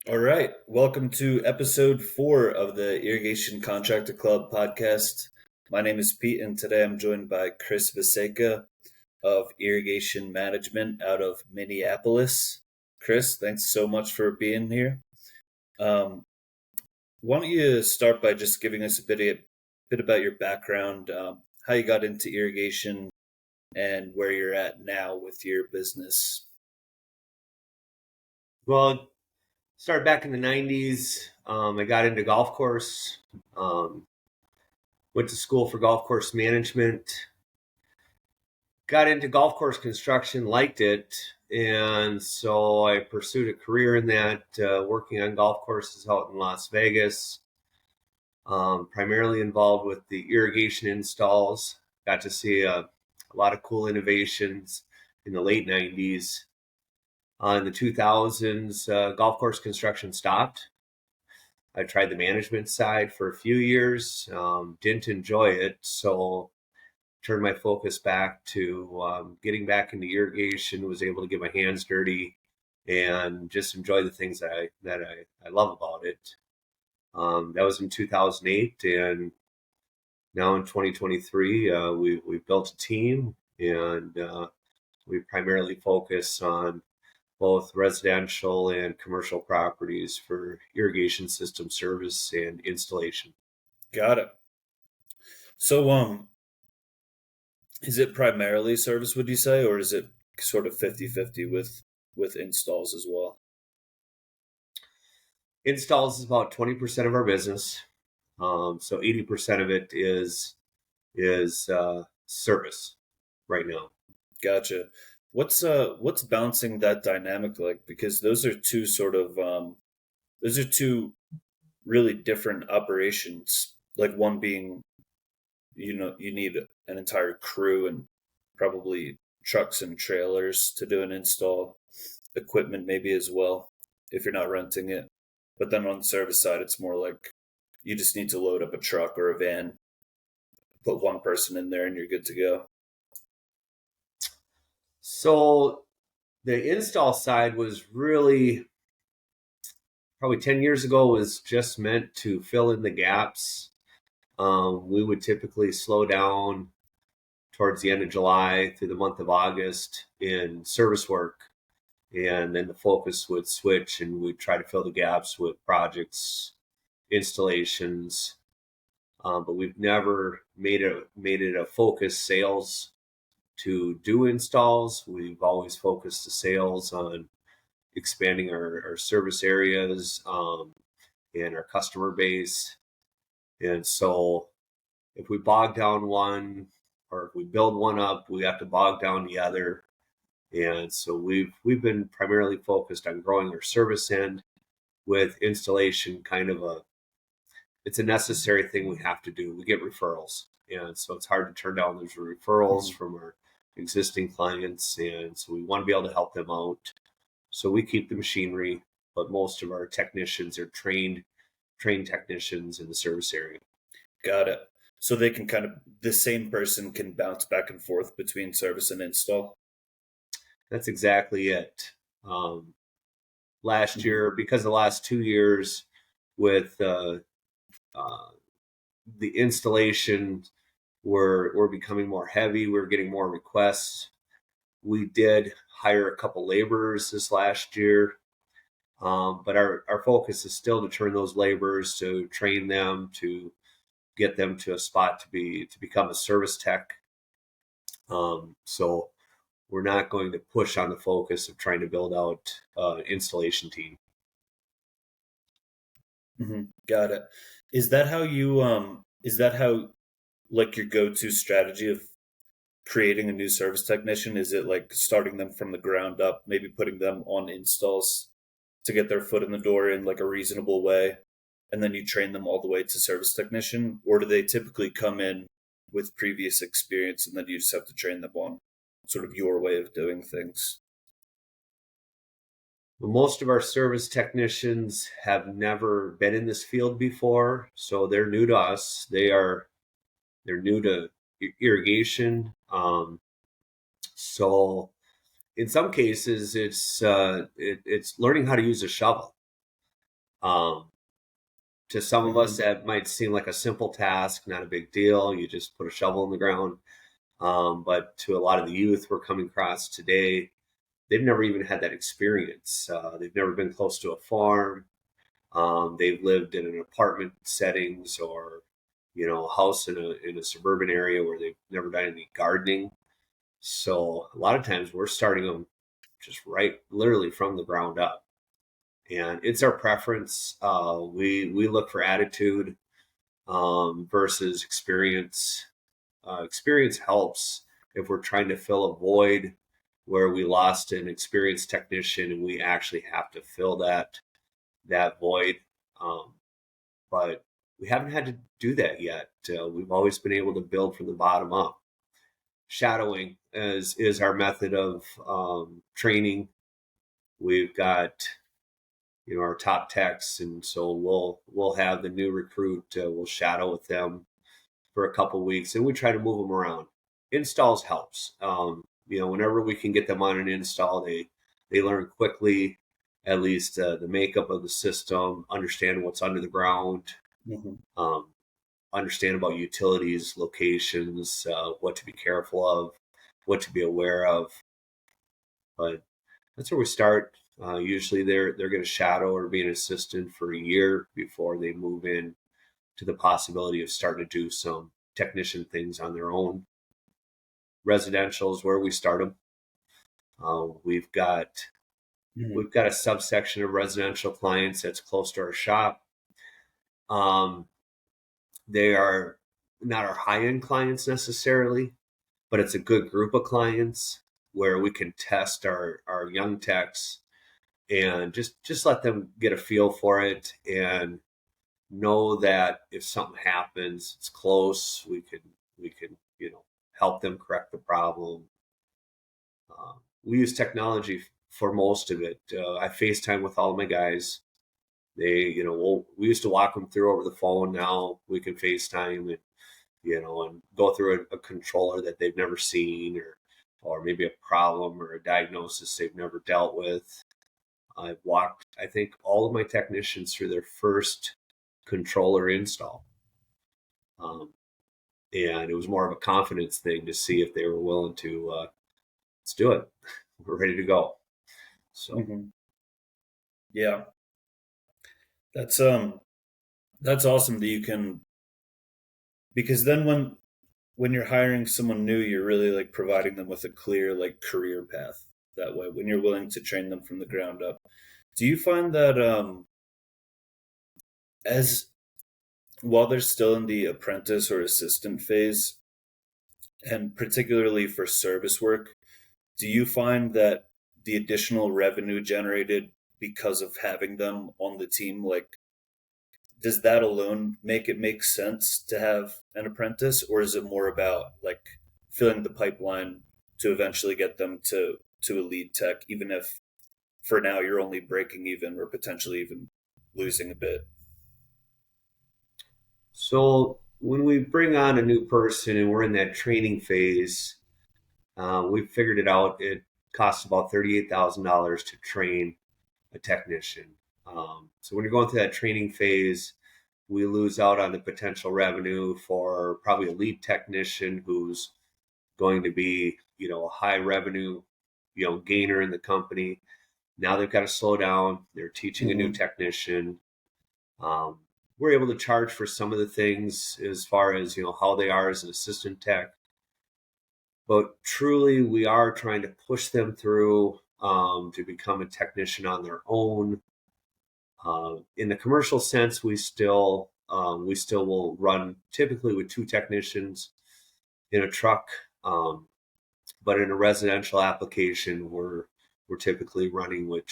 All right. Welcome to episode 4 of the Irrigation Contractor Club podcast. My name is Pete, and today I'm joined by Chris Vasecka of Irrigation Management out of Minneapolis. Chris, thanks so much for being here. Um, why don't you start by just giving us a bit about your background, how you got into irrigation, and where you're at now with your business? Well, started back in the 90s. I got into golf course, um, went to school for golf course management, got into golf course construction, liked it. And so I pursued a career in that, working on golf courses out in Las Vegas, primarily involved with the irrigation installs. Got to see a lot of cool innovations in the late 90s. In the 2000s, golf course construction stopped. I tried the management side for a few years, didn't enjoy it, so turned my focus back to getting back into irrigation. Was able to get my hands dirty and just enjoy the things that I love about it. That was in 2008, and now in 2023, we've built a team, and we primarily focus on both residential and commercial properties for irrigation system service and installation. Got it. So, is it primarily service, would you say, or is it sort of 50-50 with installs as well? Installs is about 20% of our business. So 80% of it is service right now. Gotcha. What's balancing that dynamic like? Because those are two really different operations. Like one being, you need an entire crew and probably trucks and trailers to do an install, equipment maybe as well, if you're not renting it. But then on the service side, it's more like you just need to load up a truck or a van, put one person in there, and you're good to go. So the install side was really probably 10 years ago was just meant to fill in the gaps. We would typically slow down towards the end of July through the month of August in service work. And then the focus would switch and we'd try to fill the gaps with projects, installations. But we've never made it a focus sales to do installs. We've always focused the sales on expanding our service areas, and our customer base. And so if we bog down one or if we build one up, we have to bog down the other. And so we've been primarily focused on growing our service end with installation kind of it's a necessary thing we have to do. We get referrals. And so it's hard to turn down those referrals Mhm. from our existing clients. And so we want to be able to help them out. So we keep the machinery, but most of our technicians are trained technicians in the service area. Got it. So they can the same person can bounce back and forth between service and install. That's exactly it. Last Mhm. year, because the last 2 years with uh, the installation were becoming more heavy, we were getting more requests. We did hire a couple laborers this last year. But our focus is still to turn those laborers, to train them, to get them to a spot to become a service tech. So we're not going to push on the focus of trying to build out an installation team. Got it. Is that how like your go-to strategy of creating a new service technician? Is it like starting them from the ground up, maybe putting them on installs to get their foot in the door in like a reasonable way, and then you train them all the way to service technician? Or do they typically come in with previous experience and then you just have to train them on sort of your way of doing things? Most of our service technicians have never been in this field before, so they're new to us. They're new to irrigation. So in some cases, it's learning how to use a shovel. Um, to some of us, that might seem like a simple task, not a big deal. You just put a shovel in the ground. But to a lot of the youth we're coming across today, they've never even had that experience. They've never been close to a farm. They've lived in an apartment settings or, a house in a suburban area where they've never done any gardening. So a lot of times we're starting them just right, literally from the ground up. And it's our preference. We look for attitude versus experience. Experience helps if we're trying to fill a void where we lost an experienced technician and we actually have to fill that void. Um, but we haven't had to do that yet. We've always been able to build from the bottom up. Shadowing is our method of training. We've got our top techs, and so we'll have the new recruit. We'll shadow with them for a couple weeks, and we try to move them around. Installs helps. Whenever we can get them on an install, they learn quickly, at least the makeup of the system, understand what's under the ground, um, understand about utilities, locations, what to be careful of, what to be aware of. But that's where we start. Usually, they're going to shadow or be an assistant for a year before they move in to the possibility of starting to do some technician things on their own. Residential is where we start them. We've got a subsection of residential clients that's close to our shop. They are not our high-end clients necessarily, but it's a good group of clients where we can test our young techs and just let them get a feel for it and know that if something happens, it's close. We can help them correct the problem. We use technology for most of it. I FaceTime with all of my guys. We used to walk them through over the phone. Now we can FaceTime and and go through a controller that they've never seen, or maybe a problem or a diagnosis they've never dealt with. I've walked, I think, all of my technicians through their first controller install. And it was more of a confidence thing to see if they were willing to, let's do it. We're ready to go. So, yeah, that's awesome that you can, because then when you're hiring someone new, you're really like providing them with a clear like career path that way when you're willing to train them from the ground up. Do you find that as while they're still in the apprentice or assistant phase, and particularly for service work, do you find that the additional revenue generated because of having them on the team, like, does that alone make it make sense to have an apprentice, or is it more about like filling the pipeline to eventually get them to a lead tech, even if for now you're only breaking even or potentially even losing a bit? so when we bring on a new person and we're in that training phase, we figured it out. It costs about $38,000 to train a technician. So when you're going through that training phase, we lose out on the potential revenue for probably a lead technician who's going to be, a high revenue, gainer in the company. Now they've got to slow down. They're teaching a new technician. We're able to charge for some of the things as far as, how they are as an assistant tech. But truly, we are trying to push them through to become a technician on their own. In the commercial sense, we still will run typically with two technicians in a truck, but in a residential application, we're typically running with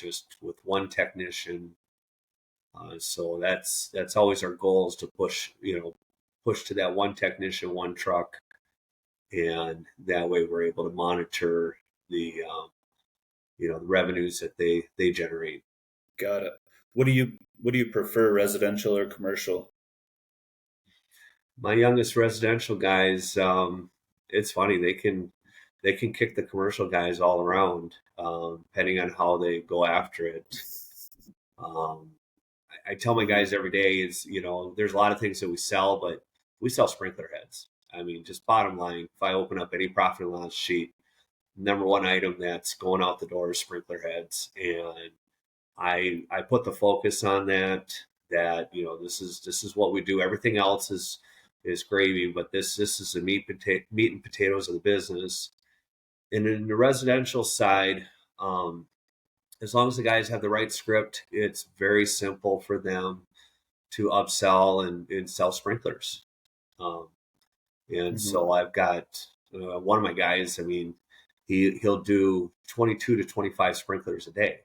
one technician. So that's always our goal, is to push to that one technician, one truck, and that way we're able to monitor the revenues that they generate. Got it. What do you prefer, residential or commercial? My youngest residential guys, it's funny, they can kick the commercial guys all around, depending on how they go after it. Um, I tell my guys every day is, there's a lot of things that we sell, but we sell sprinkler heads. I mean, just bottom line, if I open up any profit and loss sheet, number one item that's going out the door is sprinkler heads. And I put the focus on that, this is what we do. Everything else is gravy, but this is the meat and potatoes of the business. And in the residential side, as long as the guys have the right script, it's very simple for them to upsell and sell sprinklers. And so I've got one of my guys, I mean, he'll do 22 to 25 sprinklers a day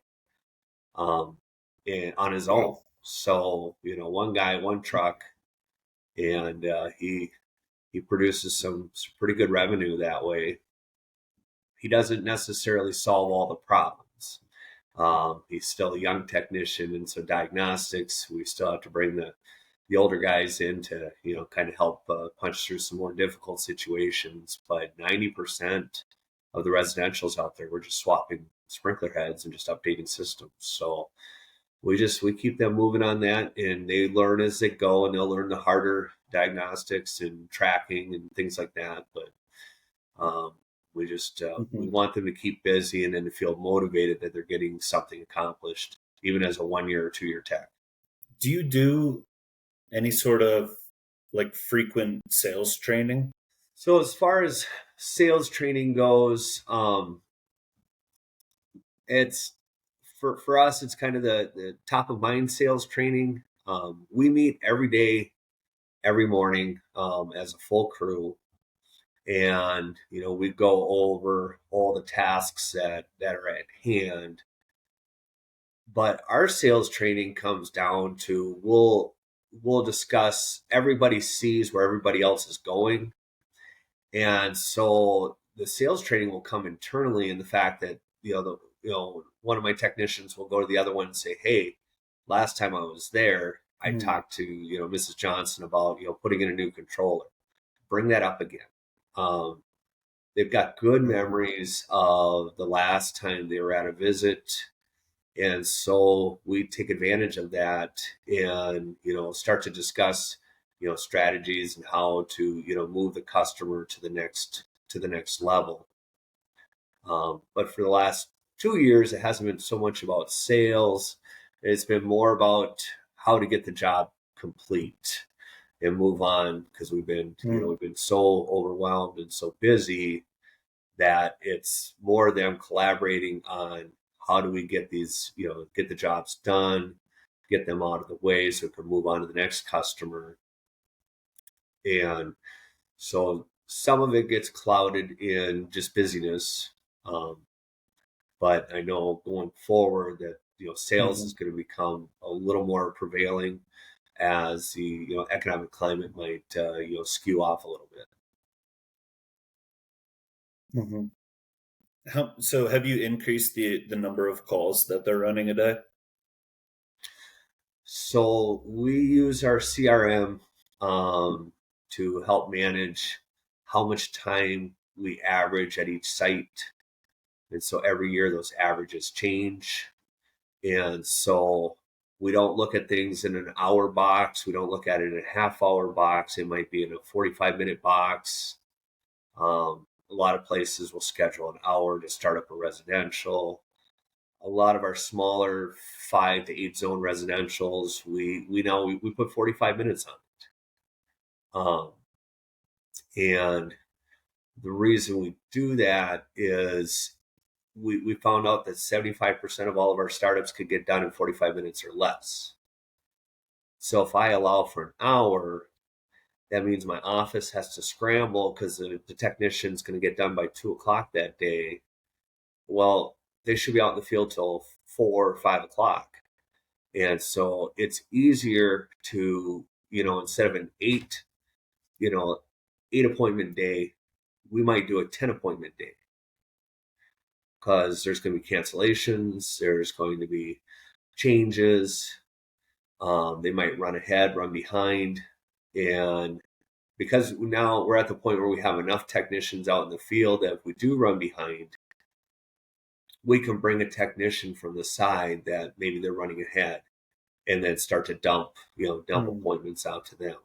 and on his own. So, one guy, one truck, and he produces some pretty good revenue that way. He doesn't necessarily solve all the problems. He's still a young technician, and so diagnostics, we still have to bring the older guys in to kind of help punch through some more difficult situations. But 90% of the residentials out there, we're just swapping sprinkler heads and just updating systems. So we keep them moving on that, and they learn as they go, and they'll learn the harder diagnostics and tracking and things like that. But we want them to keep busy and then to feel motivated that they're getting something accomplished, even as a 1 year or 2 year tech. Do you do any sort of like frequent sales training? So as far as sales training goes, it's for us, it's kind of the top of mind sales training. We meet every day, every morning as a full crew. And, we go over all the tasks that are at hand. But our sales training comes down to we'll discuss, everybody sees where everybody else is going. And so the sales training will come internally in the fact that, one of my technicians will go to the other one and say, hey, last time I was there, I talked to, Mrs. Johnson about, putting in a new controller. Bring that up again. They've got good memories of the last time they were at a visit. And so we take advantage of that and, start to discuss, strategies and how to, move the customer to the next level. But for the last 2 years, it hasn't been so much about sales. It's been more about how to get the job complete and move on, because we've been so overwhelmed and so busy that it's more them collaborating on how do we get these, get the jobs done, get them out of the way so we can move on to the next customer. And so some of it gets clouded in just busyness. But I know going forward that, sales is going to become a little more prevailing as the economic climate might skew off a little bit. So have you increased the number of calls that they're running a day? So we use our CRM to help manage how much time we average at each site. And so every year those averages change. And so we don't look at things in an hour box. We don't look at it in a half-hour box. It might be in a 45-minute box. A lot of places will schedule an hour to start up a residential. A lot of our smaller 5 to 8 zone residentials, we put 45 minutes on it. And the reason we do that is we found out that 75% of all of our startups could get done in 45 minutes or less. So if I allow for an hour, that means my office has to scramble because the technician's going to get done by 2 o'clock that day. Well, they should be out in the field till 4 or 5 o'clock. And so it's easier to, instead of an 8 appointment day, we might do a 10 appointment day. Because there's going to be cancellations, there's going to be changes. They might run ahead, run behind. And because now we're at the point where we have enough technicians out in the field that if we do run behind, we can bring a technician from the side that maybe they're running ahead. and then start to dump appointments out to them.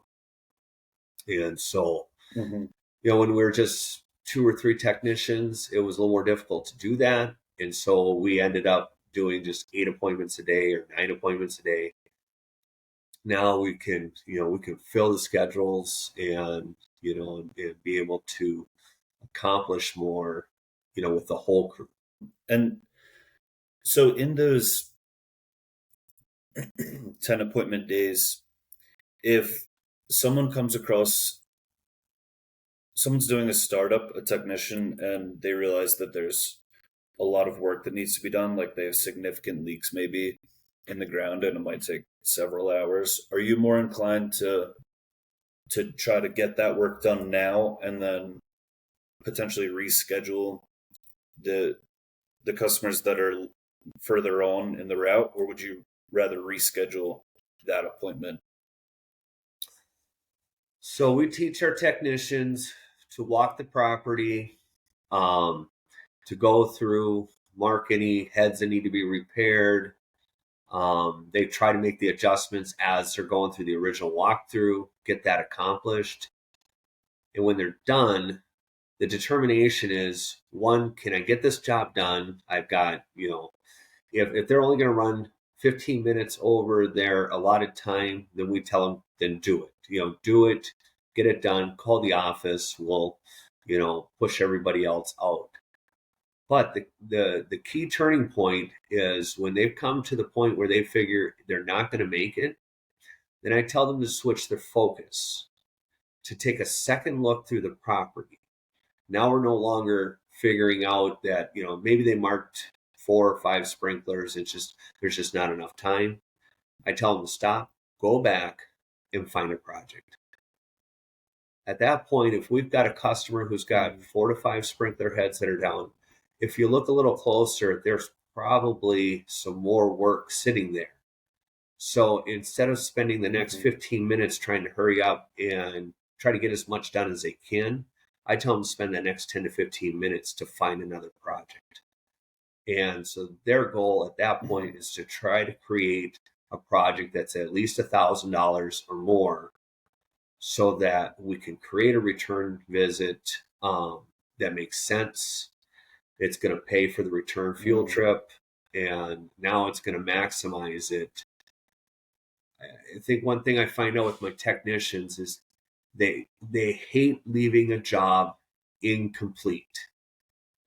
And so, Mm-hmm. when we were just 2 or 3 technicians, it was a little more difficult to do that. And so we ended up doing just 8 appointments a day or 9 appointments a day. Now we can fill the schedules and be able to accomplish more, with the whole crew. And so in those 10 appointment days, if someone's doing a startup, a technician, and they realize that there's a lot of work that needs to be done, like they have significant leaks maybe in the ground and it might take several hours, are you more inclined to try to get that work done now and then potentially reschedule the customers that are further on in the route, or would you rather reschedule that appointment? So we teach our technicians to walk the property, to go through, mark any heads that need to be repaired. They try to make the adjustments as they're going through the original walkthrough, get that accomplished. And when they're done, the determination is, one, can I get this job done? I've got, if they're only going to run 15 minutes over their allotted time, then we tell them, then do it. Do it, get it done, call the office. We'll, push everybody else out. But the key turning point is when they've come to the point where they figure they're not going to make it, then I tell them to switch their focus, to take a second look through the property. Now we're no longer figuring out that, maybe they marked 4 or 5 sprinklers. There's just not enough time. I tell them to stop, go back, and find a project. At that point, if we've got a customer who's got 4 to 5 sprinkler heads that are down, if you look a little closer, there's probably some more work sitting there. So instead of spending the next 15 minutes trying to hurry up and try to get as much done as they can, I tell them to spend the next 10 to 15 minutes to find another project. And so their goal at that point is to try to create a project that's at least $1,000 or more, so that we can create a return visit that makes sense. It's going to pay for the return fuel trip, and now it's going to maximize it. I think one thing I find out with my technicians is they hate leaving a job incomplete.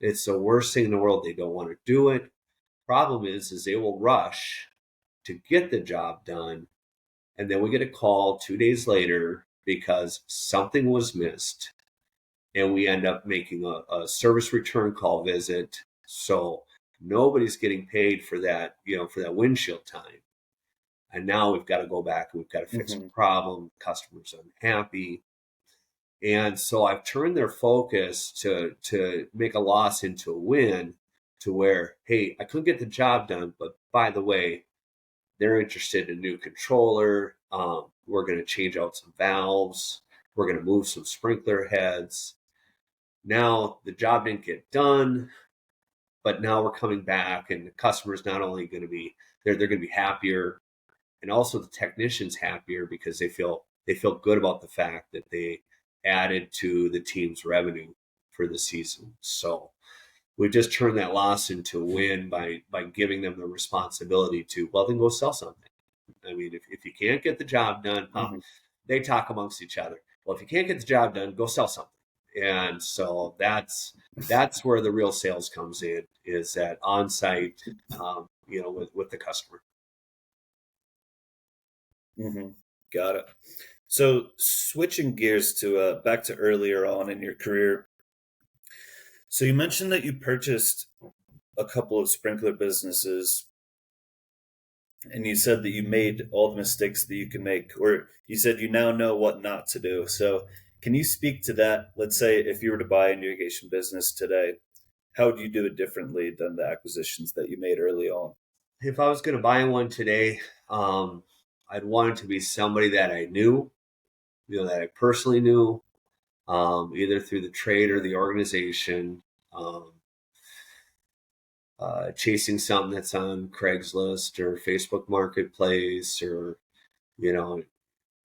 It's the worst thing in the world. They don't want to do it. Problem is they will rush to get the job done, and then we get a call 2 days later because something was missed, and we end up making a service return call visit. So nobody's getting paid for that, for that windshield time. And now we've got to go back and we've got to fix the problem. Customers unhappy. And so I've turned their focus to make a loss into a win, to where, hey, I couldn't get the job done, but by the way, they're interested in a new controller. We're going to change out some valves. We're going to move some sprinkler heads. Now the job didn't get done, but now we're coming back, and the customer's not only going to be, they're going to be happier, and also the technician's happier because they feel good about the fact that they added to the team's revenue for the season. So we just turned that loss into a win by giving them the responsibility to, well, then go sell something. I mean, if you can't get the job done, they talk amongst each other. Well, if you can't get the job done, go sell something. And so that's where the real sales comes in, is that on-site, with the customer. Got it. So switching gears to back to earlier on in your career. So you mentioned that you purchased a couple of sprinkler businesses, and you said that you made all the mistakes that you can make, or you said you now know what not to do. So can you speak to that? Let's say if you were to buy an irrigation business today, how would you do it differently than the acquisitions that you made early on? If I was going to buy one today, I'd want it to be somebody that I knew, that I personally knew, either through the trade or the organization. chasing something that's on Craigslist or Facebook Marketplace, or you know,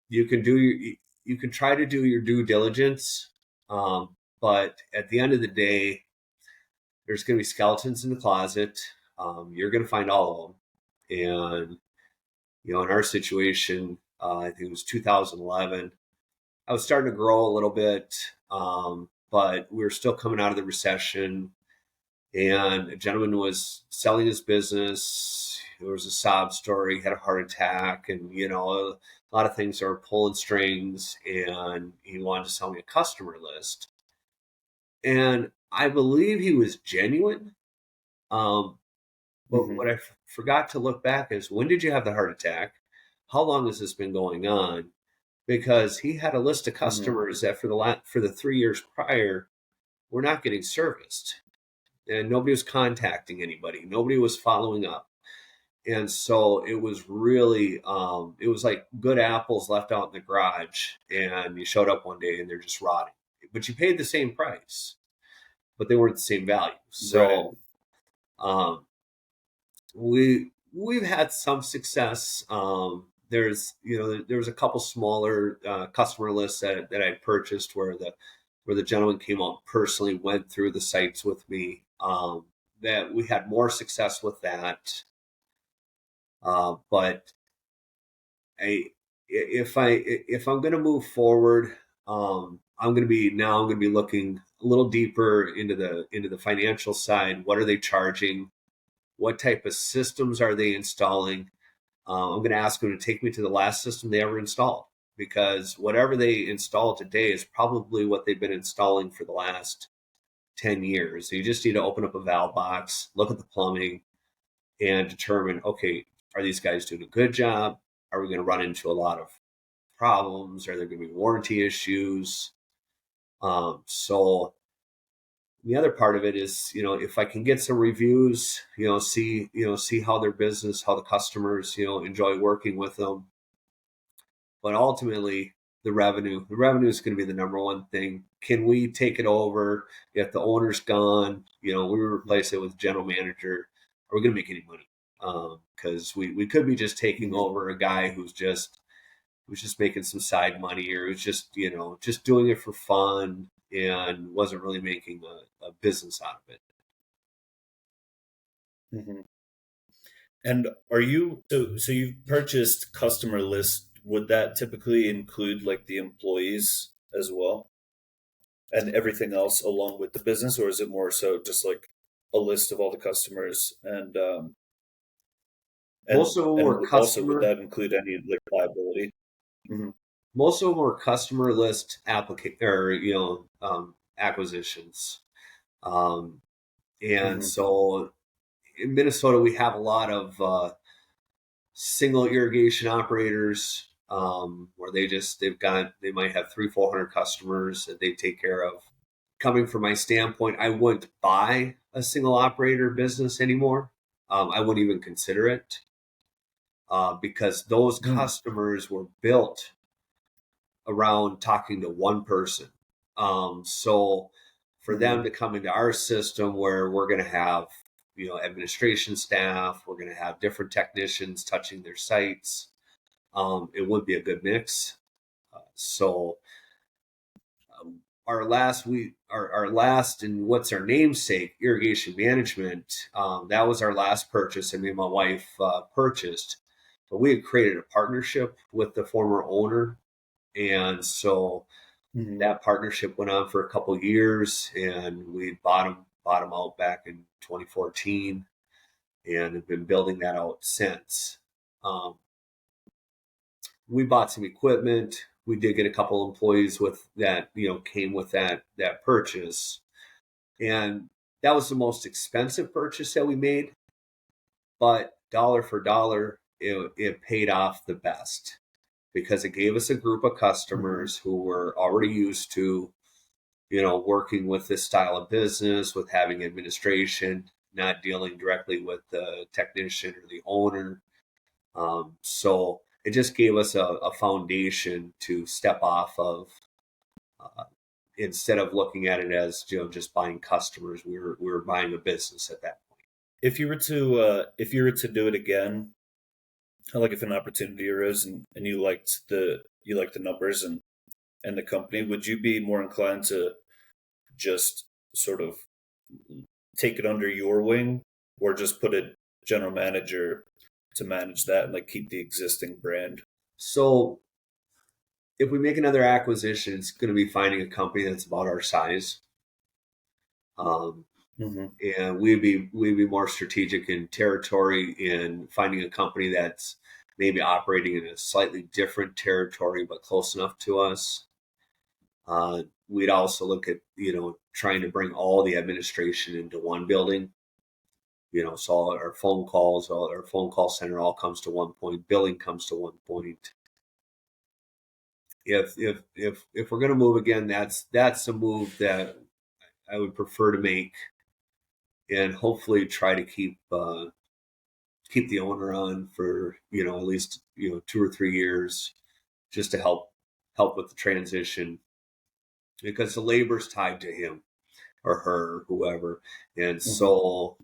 you can you can try to do your due diligence, but at the end of the day, there's going to be skeletons in the closet. You're going to find all of them, and in our situation, I think it was 2011. I was starting to grow a little bit, but we were still coming out of the recession. And a gentleman was selling his business. It was a sob story. He had a heart attack, and a lot of things are pulling strings. And he wanted to sell me a customer list. And I believe he was genuine. But what I forgot to look back is, when did you have the heart attack? How long has this been going on? Because he had a list of customers that for the 3 years prior were not getting serviced, and nobody was contacting anybody. Nobody was following up. And so it was really, it was like good apples left out in the garage, and you showed up one day and they're just rotting. But you paid the same price, but they weren't the same value. So we've had some success. There was a couple smaller customer lists that I purchased where the gentleman came out personally, went through the sites with me. That we had more success with that. But if I'm going to move forward, I'm going to be looking a little deeper into the financial side. What are they charging? What type of systems are they installing? I'm going to ask them to take me to the last system they ever installed, because whatever they install today is probably what they've been installing for the last 10 years. So you just need to open up a valve box, look at the plumbing, and determine, okay, are these guys doing a good job? Are we going to run into a lot of problems? Are there going to be warranty issues? So the other part of it is, if I can get some reviews, see how their business, how the customers, enjoy working with them. But ultimately, the revenue is going to be the number one thing. Can we take it over if the owner's gone? We replace it with general manager. Are we going to make any money? Because we could be just taking over a guy who's just making some side money, or who's just just doing it for fun and wasn't really making a business out of it. And are you so you've purchased customer list? Would that typically include like the employees as well and everything else along with the business, or is it more so just like a list of all the customers and most of them were also would that include any like liability? Most of them were customer list acquisitions. And so in Minnesota, we have a lot of single irrigation operators, where they might have 300-400 customers that they take care of. Coming from my standpoint, I wouldn't buy a single operator business anymore. I wouldn't even consider it, because those customers were built around talking to one person. So for them to come into our system, where we're going to have administration staff, we're going to have different technicians touching their sites, it wouldn't be a good mix. So our last and what's our namesake, irrigation management, that was our last purchase, and me and my wife purchased. But we had created a partnership with the former owner, and so that partnership went on for a couple of years, and we bought them out back in 2014, and have been building that out since. We bought some equipment. We did get a couple employees with that, came with that purchase, and that was the most expensive purchase that we made. But dollar for dollar, it paid off the best, because it gave us a group of customers who were already used to, working with this style of business, with having administration, not dealing directly with the technician or the owner. So it just gave us a foundation to step off of. Instead of looking at it as just buying customers, we were buying a business at that point. if you were to do it again, like if an opportunity arose and you liked the numbers and the company, would you be more inclined to just sort of take it under your wing, or just put a general manager to manage that and like keep the existing brand? So if we make another acquisition, it's going to be finding a company that's about our size. Um, Hmm. and we'd be more strategic in territory in finding a company that's maybe operating in a slightly different territory but close enough to us. We'd also look at trying to bring all the administration into one building. So all our phone calls, all our phone call center all comes to one point. Billing comes to one point. If we're going to move again, that's a move that I would prefer to make, and hopefully try to keep the owner on for at least 2 or 3 years, just to help with the transition, because the labor's tied to him or her, whoever. And Hmm. so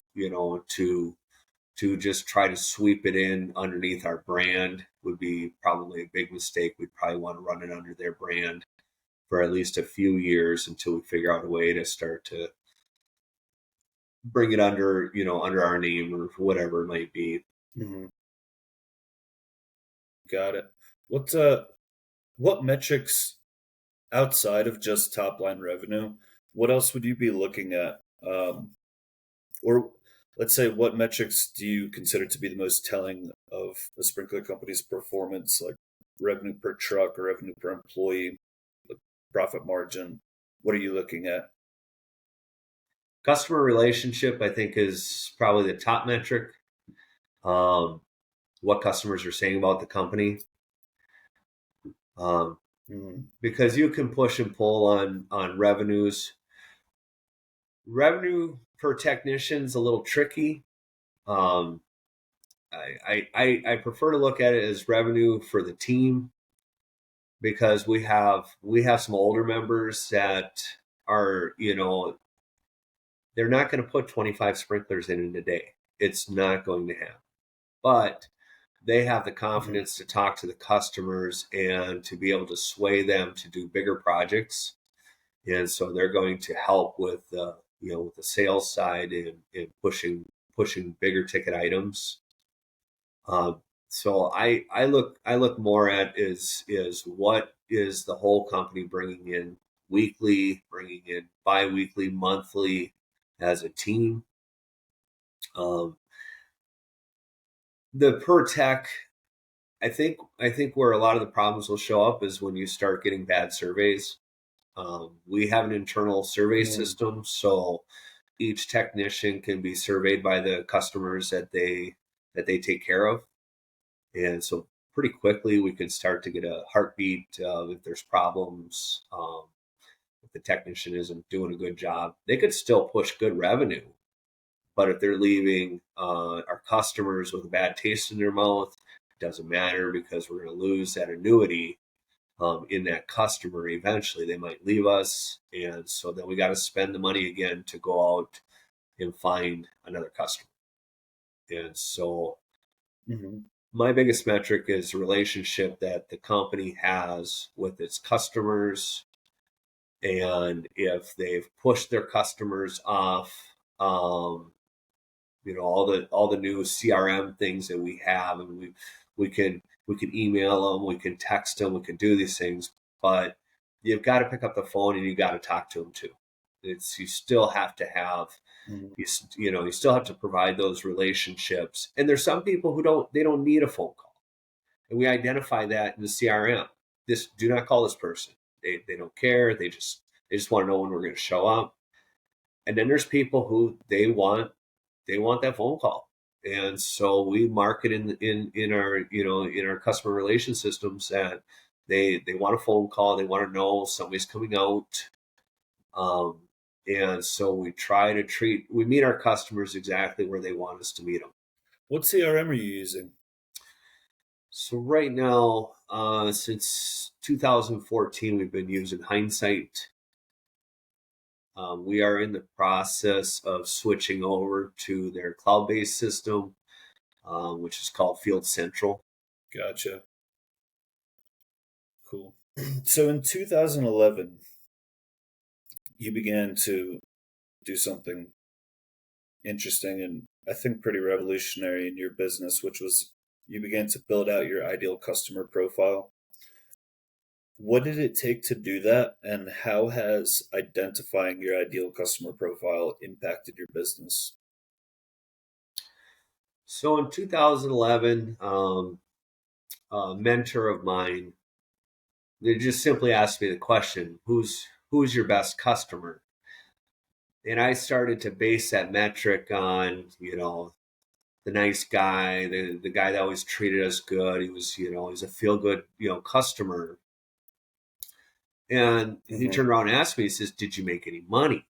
to just try to sweep it in underneath our brand would be probably a big mistake. We'd probably want to run it under their brand for at least a few years until we figure out a way to start to bring it under our name or whatever it might be. Hmm. Got it. What metrics outside of just top line revenue? What else would you be looking at? Or let's say, what metrics do you consider to be the most telling of a sprinkler company's performance, like revenue per truck or revenue per employee, the profit margin? What are you looking at? Customer relationship, I think, is probably the top metric. Um, what customers are saying about the company, um, Mm. because you can push and pull on revenues. Revenue per technician is a little tricky. Um, I prefer to look at it as revenue for the team, because we have some older members that are they're not going to put 25 sprinklers in a day. It's not going to happen. But they have the Mhm. confidence to talk to the customers and to be able to sway them to do bigger projects, and so they're going to help with with the sales side and pushing bigger ticket items. So I look more at is what is the whole company bringing in weekly, bringing in biweekly, monthly, as a team. Um, the per tech, I think where a lot of the problems will show up is when you start getting bad surveys. We have an internal survey Mm. system, so each technician can be surveyed by the customers that they take care of, and so pretty quickly we can start to get a heartbeat if there's problems. If the technician isn't doing a good job, they could still push good revenue, but if they're leaving our customers with a bad taste in their mouth, it doesn't matter, because we're going to lose that annuity in that customer. Eventually they might leave us, and so then we got to spend the money again to go out and find another customer. And so Mhm. my biggest metric is the relationship that the company has with its customers, and if they've pushed their customers off, um, all the new CRM things that we have, and we can email them, we can text them, we can do these things, but you've got to pick up the phone and you got to talk to them too. It's You still have to have Mhm. you still have to provide those relationships, and there's some people who don't need a phone call, and we identify that in the CRM. This Do not call this person. They don't care. They just want to know when we're going to show up. And then there's people who they want that phone call, and so we market in our in our customer relation systems that they want a phone call. They want to know somebody's coming out, um, and so we meet our customers exactly where they want us to meet them. What CRM are you using? So right now, since 2014, we've been using Hindsight. We are in the process of switching over to their cloud-based system, which is called Field Central. Gotcha. Cool. So in 2011, you began to do something interesting and I think pretty revolutionary in your business, which was you began to build out your ideal customer profile. What did it take to do that, and how has identifying your ideal customer profile impacted your business? So in 2011, a mentor of mine, they just simply asked me the question, who's your best customer? And I started to base that metric on, the nice guy, the guy that always treated us good. He was, he's a feel good, customer. And he Mm-hmm. turned around and asked me, he says, "Did you make any money?"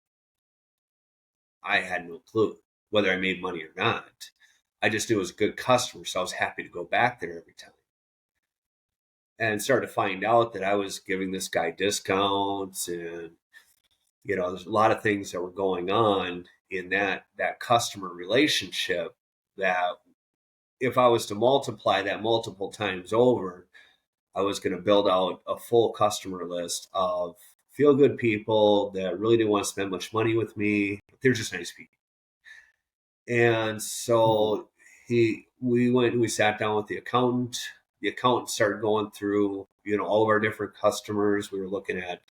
I had no clue whether I made money or not. I just knew it was a good customer, so I was happy to go back there every time. And started to find out that I was giving this guy discounts, and there's a lot of things that were going on in that customer relationship that if I was to multiply that multiple times over, I was going to build out a full customer list of feel good people that really didn't want to spend much money with me, but they're just nice people. And Mm-hmm. so we sat down with the accountant. The accountant started going through, all of our different customers. We were looking at,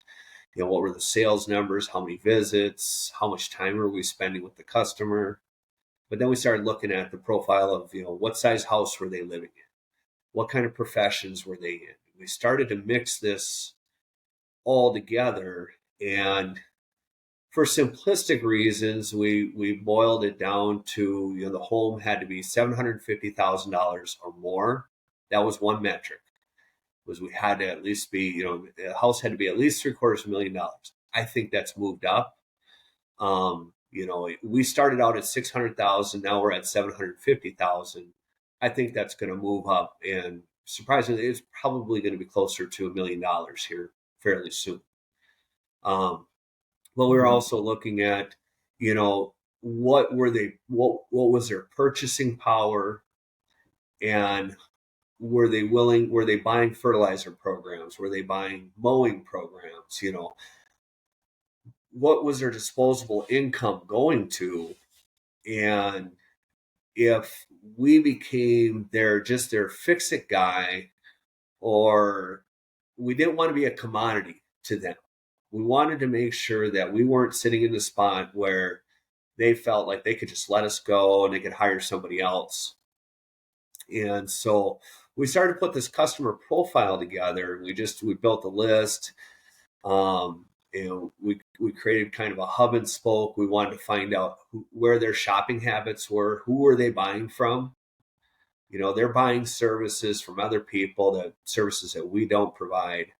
what were the sales numbers, how many visits, how much time were we spending with the customer. But then we started looking at the profile of, what size house were they living in? What kind of professions were they in? We started to mix this all together, and for simplistic reasons, we boiled it down to, the home had to be $750,000 or more. That was one metric. Was we had to at least be, the house had to be at least $750,000. I think that's moved up. We started out at 600,000. Now we're at 750,000. I think that's going to move up, and surprisingly, it's probably going to be closer to $1 million here fairly soon. But we were Mm-hmm. also looking at, what were they, what was their purchasing power, and were they buying fertilizer programs? Were they buying mowing programs? What was their disposable income going to? And if we became their fix it guy, or we didn't want to be a commodity to them. We wanted to make sure that we weren't sitting in the spot where they felt like they could just let us go and they could hire somebody else. And so we started to put this customer profile together. We built a list. We created kind of a hub and spoke. We wanted to find out where their shopping habits were, who were they buying from. They're buying services from other people, that services that we don't provide.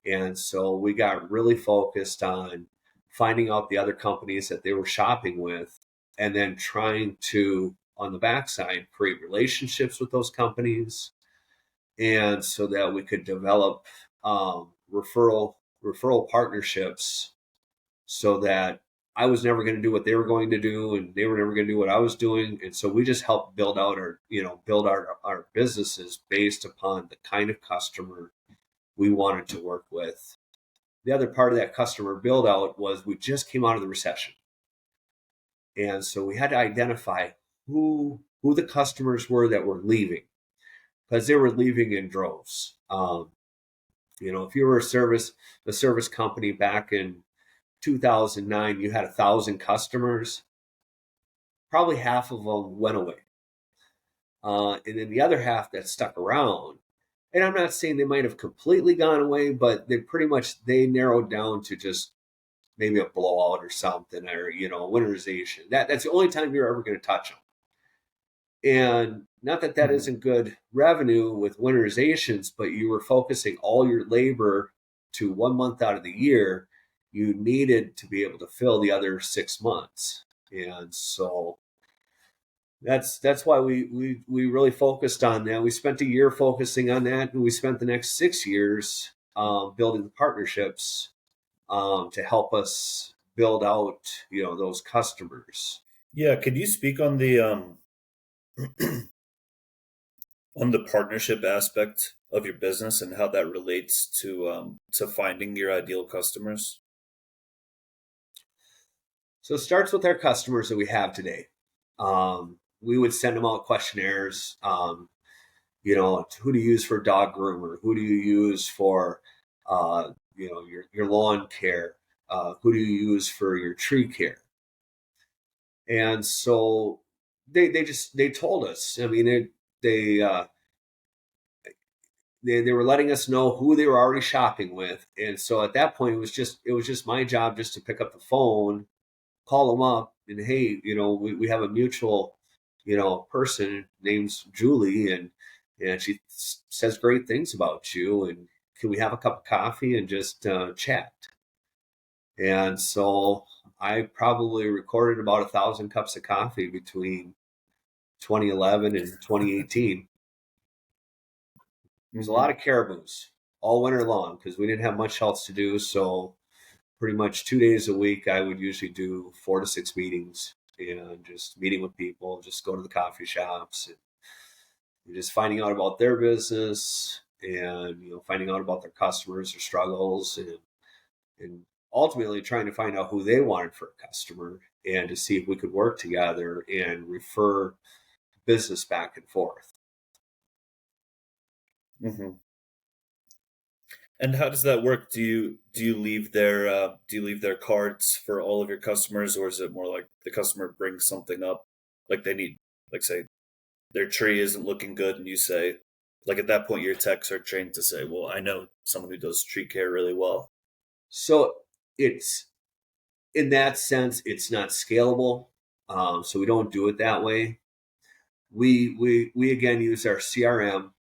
And so we got really focused on finding out the other companies that they were shopping with, and then trying to, on the backside, create relationships with those companies, and so that we could develop referral partnerships, so that I was never going to do what they were going to do, and they were never going to do what I was doing. And so we just helped build out our businesses based upon the kind of customer we wanted to work with. The other part of that customer build out was we just came out of the recession. And so we had to identify who the customers were that were leaving, because they were leaving in droves. If you were a service company back in 2009, you had 1,000 customers, probably half of them went away. And then the other half that stuck around, and I'm not saying they might have completely gone away, but they narrowed down to just maybe a blowout or something, or, winterization. That's the only time you're ever going to touch them. And not that Mm-hmm. isn't good revenue with winterizations, but you were focusing all your labor to 1 month out of the year. You needed to be able to fill the other 6 months. And so that's why we really focused on that. We spent a year focusing on that, and we spent the next 6 years building the partnerships to help us build out, those customers. Yeah, could you speak on the on the partnership aspect of your business and how that relates to finding your ideal customers? So it starts with our customers that we have today. We would send them out questionnaires. Who do you use for dog groomer? Who do you use for, your lawn care? Who do you use for your tree care? And so they told us. I mean, they they were letting us know who they were already shopping with. And so at that point, it was just my job just to pick up the phone, call them up, and hey, we have a mutual, person name's Julie, and she says great things about you, and can we have a cup of coffee and just chat? And so I probably recorded about 1,000 cups of coffee between 2011 and 2018. There's a lot of caribous all winter long because we didn't have much else to do. So pretty much 2 days a week, I would usually do 4 to 6 meetings and just meeting with people, just go to the coffee shops and just finding out about their business and, finding out about their customers, their struggles, and ultimately trying to find out who they wanted for a customer and to see if we could work together and refer business back and forth. Mm-hmm. And how does that work? Do you leave their cards for all of your customers, or is it more like the customer brings something up, like they need, like say their tree isn't looking good, and you say, like at that point your techs are trained to say, well, I know someone who does tree care really well. So it's in that sense, it's not scalable. So we don't do it that way. We again use our CRM,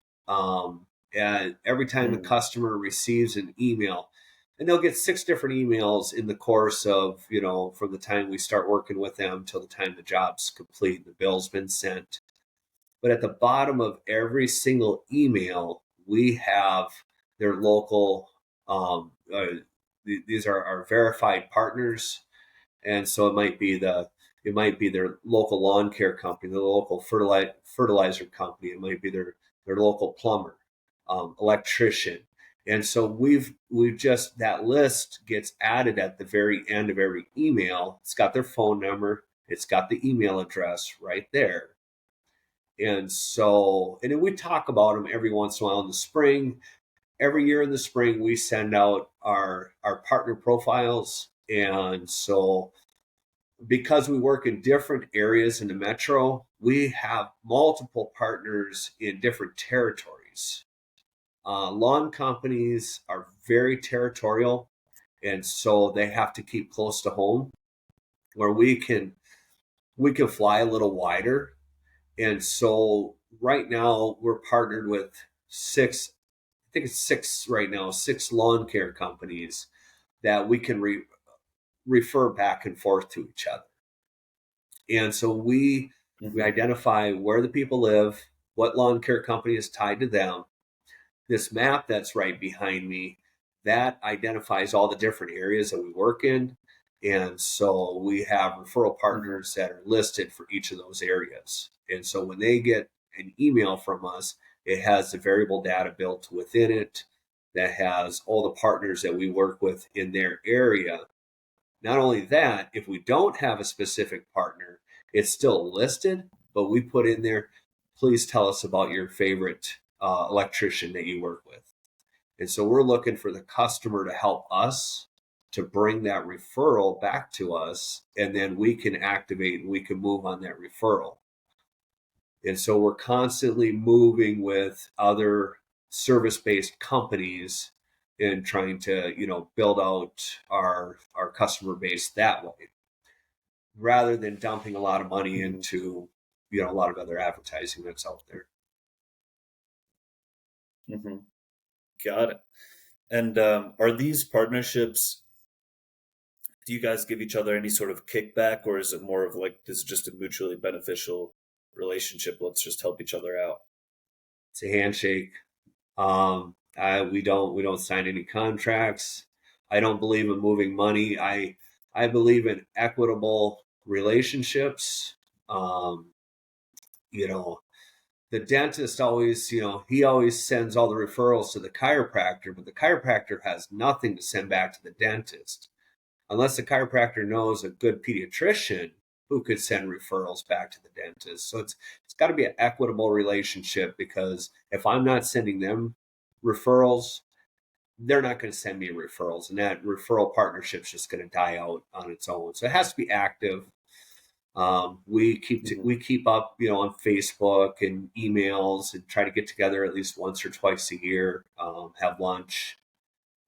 and every time a Mm, customer receives an email, and they'll get 6 different emails in the course of, from the time we start working with them till the time the job's complete, the bill's been sent. But at the bottom of every single email, we have their local. These are our verified partners, and so it might be their local lawn care company, their local fertilizer company. It might be their local plumber, electrician, and so we've just that list gets added at the very end of every email. It's got their phone number, it's got the email address right there, and then we talk about them every once in a while in the spring. Every year in the spring, we send out our partner profiles, and so because we work in different areas in the metro, we have multiple partners in different territories. Lawn companies are very territorial, and so they have to keep close to home, where we can fly a little wider. And so right now we're partnered with six, I think it's six right now, 6 lawn care companies that we can refer back and forth to each other. And so we mm-hmm, identify where the people live, what lawn care company is tied to them. This map that's right behind me, that identifies all the different areas that we work in. And so we have referral mm-hmm, partners that are listed for each of those areas. And so when they get an email from us, it has the variable data built within it that has all the partners that we work with in their area. Not only that, if we don't have a specific partner, it's still listed, but we put in there, please tell us about your favorite electrician that you work with. And so we're looking for the customer to help us to bring that referral back to us, and then we can activate and we can move on that referral. And so we're constantly moving with other service-based companies and trying to, build out our customer base that way, rather than dumping a lot of money mm-hmm, into, a lot of other advertising that's out there. mm-hmm. Got it. And are these partnerships? Do you guys give each other any sort of kickback, or is it more of like this is just a mutually beneficial relationship? Let's just help each other out. It's a handshake. We don't sign any contracts. I don't believe in moving money. I believe in equitable relationships. You know, the dentist always, he always sends all the referrals to the chiropractor, but the chiropractor has nothing to send back to the dentist unless the chiropractor knows a good pediatrician who could send referrals back to the dentist. So it's got to be an equitable relationship, because if I'm not sending them referrals, they're not going to send me referrals, and that referral partnership's just going to die out on its own. So it has to be active. We keep up, on Facebook and emails, and try to get together at least once or twice a year, have lunch.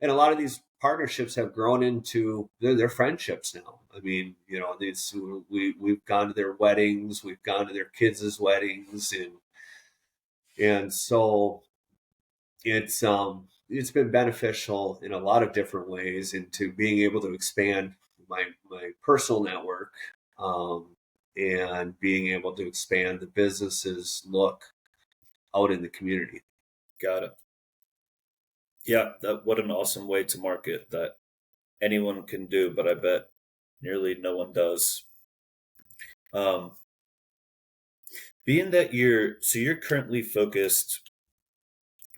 And a lot of these partnerships have grown into their friendships now. I mean, we've gone to their weddings, we've gone to their kids' weddings, and so it's been beneficial in a lot of different ways into being able to expand my personal network, and being able to expand the business's look out in the community. Got it. Yeah, what an awesome way to market that anyone can do, but I bet nearly no one does. Being that you're currently focused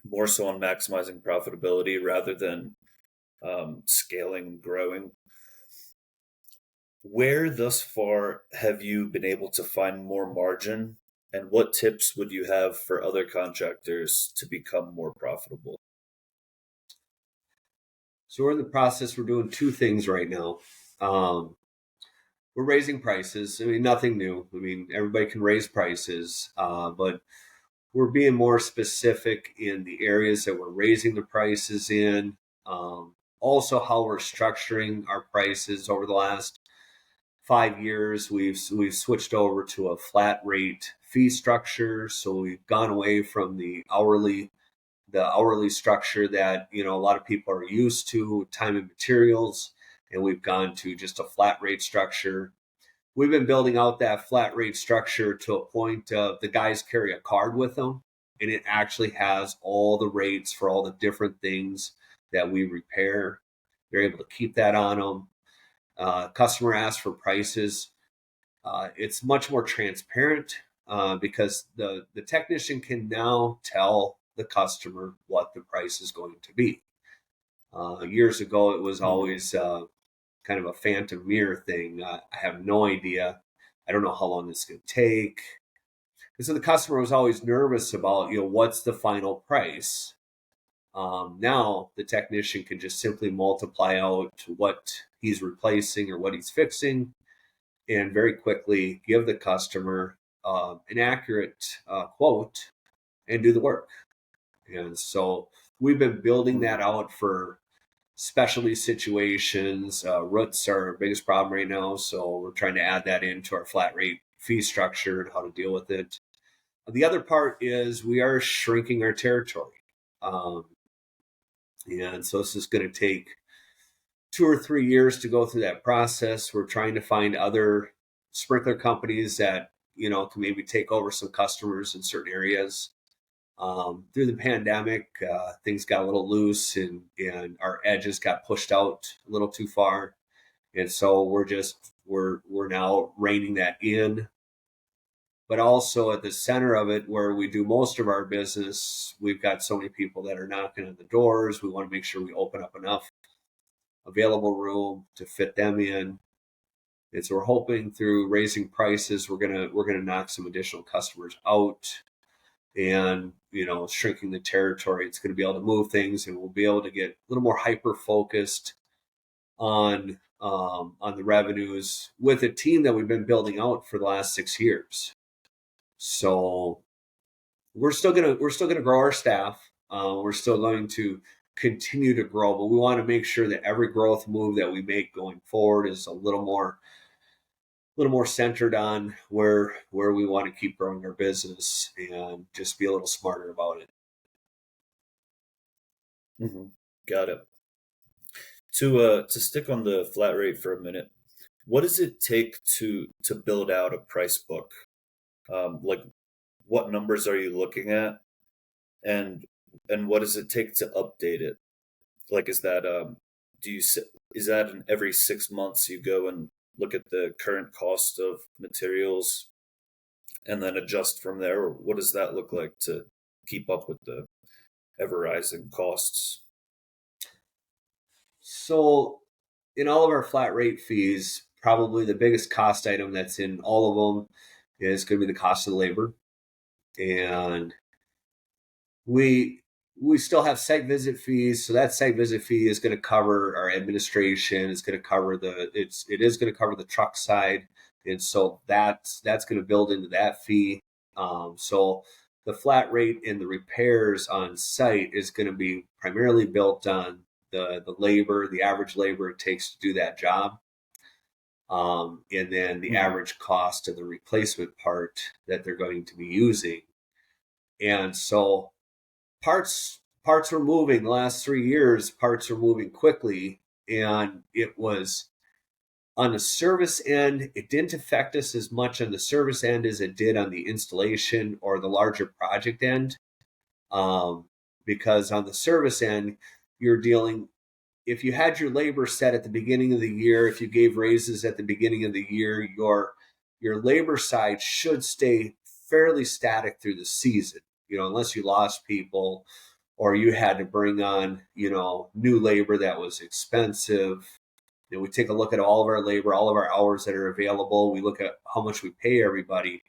more so on maximizing profitability rather than scaling and growing, where thus far have you been able to find more margin, and what tips would you have for other contractors to become more profitable? So we're in the process. We're doing two things right now. We're raising prices. I mean, nothing new. I mean, everybody can raise prices, but we're being more specific in the areas that we're raising the prices in. Also, how we're structuring our prices over the last 5 years, we've switched over to a flat rate fee structure. So we've gone away from the hourly structure that a lot of people are used to, time and materials, and we've gone to just a flat rate structure. We've been building out that flat rate structure to a point of the guys carry a card with them, and it actually has all the rates for all the different things that we repair. They're able to keep that on them. Customer asks for prices. It's much more transparent, because the technician can now tell the customer what the price is going to be. Years ago, it was always kind of a phantom mirror thing. I have no idea. I don't know how long this is going to take. And so the customer was always nervous about, what's the final price? Now the technician can just simply multiply out what he's replacing or what he's fixing, and very quickly give the customer an accurate quote and do the work. And so we've been building that out for specialty situations. Roots are our biggest problem right now, so we're trying to add that into our flat rate fee structure and how to deal with it. The other part is we are shrinking our territory. And so this is going to take 2 or 3 years to go through that process. We're trying to find other sprinkler companies that, can maybe take over some customers in certain areas. Through the pandemic, things got a little loose, and our edges got pushed out a little too far. And so we're now reining that in. But also at the center of it, where we do most of our business, we've got so many people that are knocking on the doors. We want to make sure we open up enough available room to fit them in. And so we're hoping through raising prices, we're gonna knock some additional customers out, and shrinking the territory. It's going to be able to move things, and we'll be able to get a little more hyper focused on the revenues with a team that we've been building out for the last 6 years. So we're still gonna grow our staff. We're still going to continue to grow, but we want to make sure that every growth move that we make going forward is a little more centered on where we want to keep growing our business, and just be a little smarter about it. Mm-hmm. Got it. To stick on the flat rate for a minute, what does it take to build out a price book? Like, what numbers are you looking at, and what does it take to update it? Like, is that is that in every 6 months you go and look at the current cost of materials and then adjust from there? Or what does that look like to keep up with the ever rising costs? So in all of our flat rate fees, probably the biggest cost item that's in all of them is going to be the cost of labor. And we still have site visit fees, so that site visit fee is going to cover our administration. It's going to cover it is going to cover the truck side, and so that's going to build into that fee. So the flat rate and the repairs on site is going to be primarily built on the labor, the average labor it takes to do that job, and then the average cost of the replacement part that they're going to be using. And so parts were moving the last 3 years. Parts are moving quickly, and it was on the service end. It didn't affect us as much on the service end as it did on the installation or the larger project end, because on the service end, you're dealing. If you had your labor set at the beginning of the year, if you gave raises at the beginning of the year, your labor side should stay fairly static through the season, unless you lost people or you had to bring on, new labor that was expensive. We take a look at all of our labor, all of our hours that are available. We look at how much we pay everybody.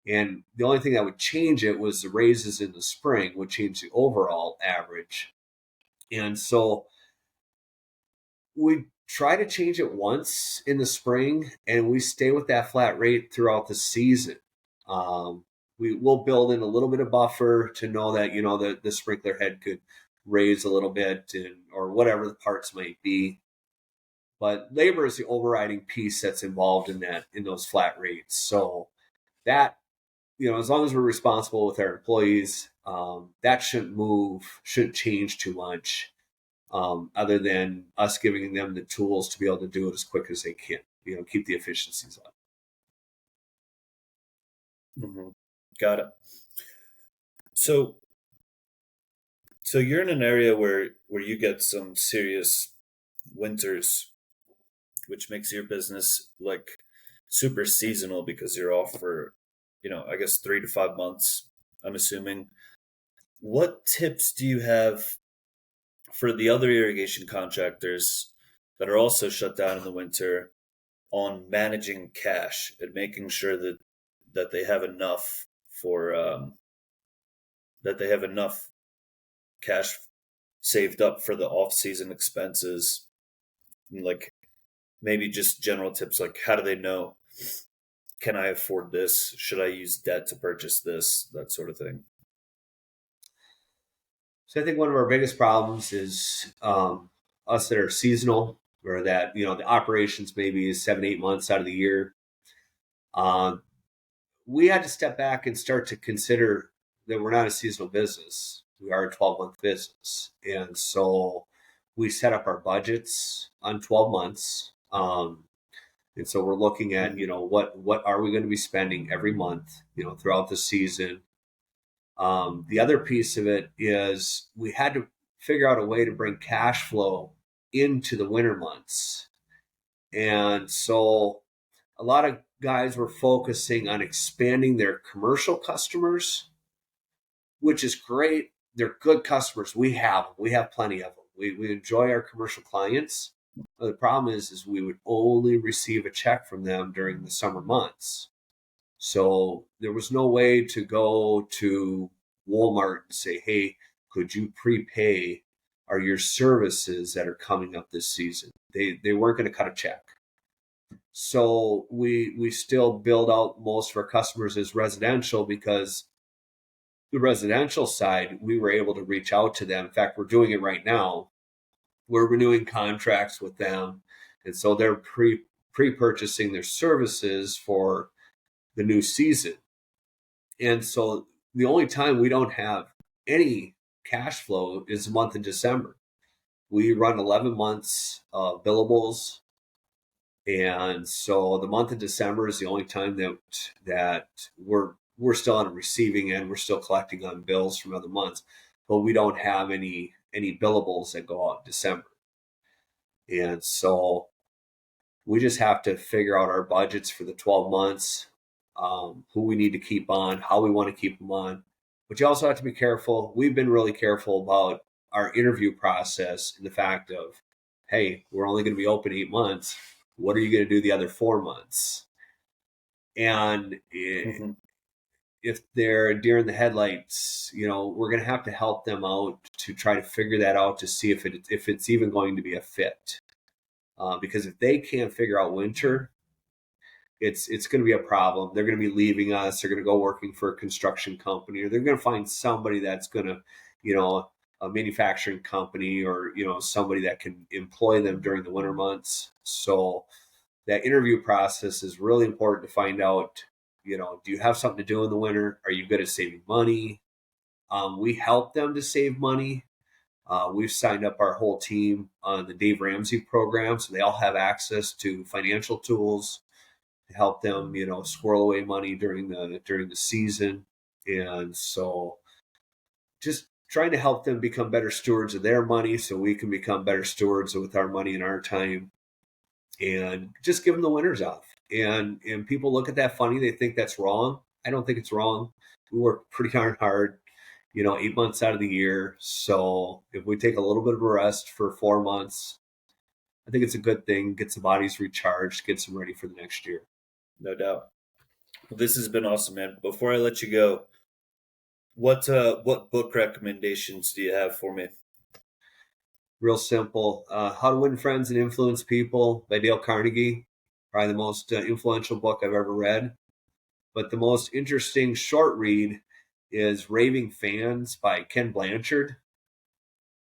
And the only thing that would change it was the raises in the spring would change the overall average. And so we try to change it once in the spring, and we stay with that flat rate throughout the season. We will build in a little bit of buffer to know that the sprinkler head could raise a little bit, or whatever the parts might be. But labor is the overriding piece that's involved in those flat rates. So that, as long as we're responsible with our employees, that shouldn't change too much. Other than us giving them the tools to be able to do it as quick as they can, keep the efficiencies up. Mm-hmm. Got it. So you're in an area where you get some serious winters, which makes your business like super seasonal because you're off for, I guess 3 to 5 months, I'm assuming. What tips do you have for the other irrigation contractors that are also shut down in the winter on managing cash and making sure that they have enough that they have enough cash saved up for the off-season expenses? And like maybe just general tips, like how do they know, can I afford this? Should I use debt to purchase this? That sort of thing. So I think one of our biggest problems is us that are seasonal, or that the operations maybe is 7-8 months out of the year. We had to step back and start to consider that we're not a seasonal business. We are a 12-month business, and so we set up our budgets on 12 months. And so we're looking at what are we going to be spending every month throughout the season. The other piece of it is we had to figure out a way to bring cash flow into the winter months. And so a lot of guys were focusing on expanding their commercial customers, which is great. They're good customers. We have plenty of them. We enjoy our commercial clients. But the problem is we would only receive a check from them during the summer months. So there was no way to go to Walmart and say, hey, could you prepay your services that are coming up this season? They weren't going to cut a check. So we still build out most of our customers as residential, because the residential side, we were able to reach out to them. In fact, we're doing it right now. We're renewing contracts with them. And so they're pre-purchasing their services for the new season. And so the only time we don't have any cash flow is the month of December. We run 11 months of billables. And so the month of December is the only time that we're still on a receiving end. We're still collecting on bills from other months, but we don't have any billables that go out in December. And so we just have to figure out our budgets for the 12 months, who we need to keep on, how we want to keep them on. But you also have to be careful. We've been really careful about our interview process and the fact of, hey, we're only going to be open 8 months. What are you going to do the other 4 months? And Mm-hmm. if they're deer in the headlights, we're going to have to help them out to try to figure that out to see if it's even going to be a fit. Because if they can't figure out winter, it's going to be a problem. They're going to be leaving us. They're going to go working for a construction company, or they're going to find somebody that's going to, a manufacturing company, or somebody that can employ them during the winter months. So that interview process is really important to find out. Do you have something to do in the winter? Are you good at saving money? We help them to save money. We've signed up our whole team on the Dave Ramsey program, so they all have access to financial tools to help them, squirrel away money during the season. And so, just trying to help them become better stewards of their money, so we can become better stewards with our money and our time, and just give them the winters off. And people look at that funny; they think that's wrong. I don't think it's wrong. We work pretty darn hard, 8 months out of the year. So if we take a little bit of a rest for 4 months, I think it's a good thing. Gets the bodies recharged, gets them ready for the next year. No doubt. Well, this has been awesome, man. Before I let you go, what book recommendations do you have for me? Real simple. How to Win Friends and Influence People by Dale Carnegie. Probably the most influential book I've ever read. But the most interesting short read is Raving Fans by Ken Blanchard.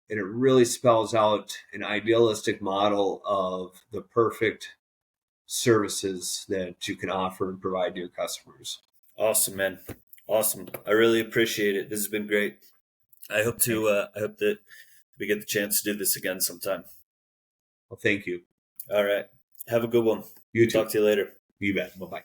And it really spells out an idealistic model of the perfect services that you can offer and provide to your customers. Awesome, man. Awesome. I really appreciate it. This has been great. I hope that we get the chance to do this again sometime. Well, thank you. All right. Have a good one. You too. Talk to you later. You bet. Bye-bye.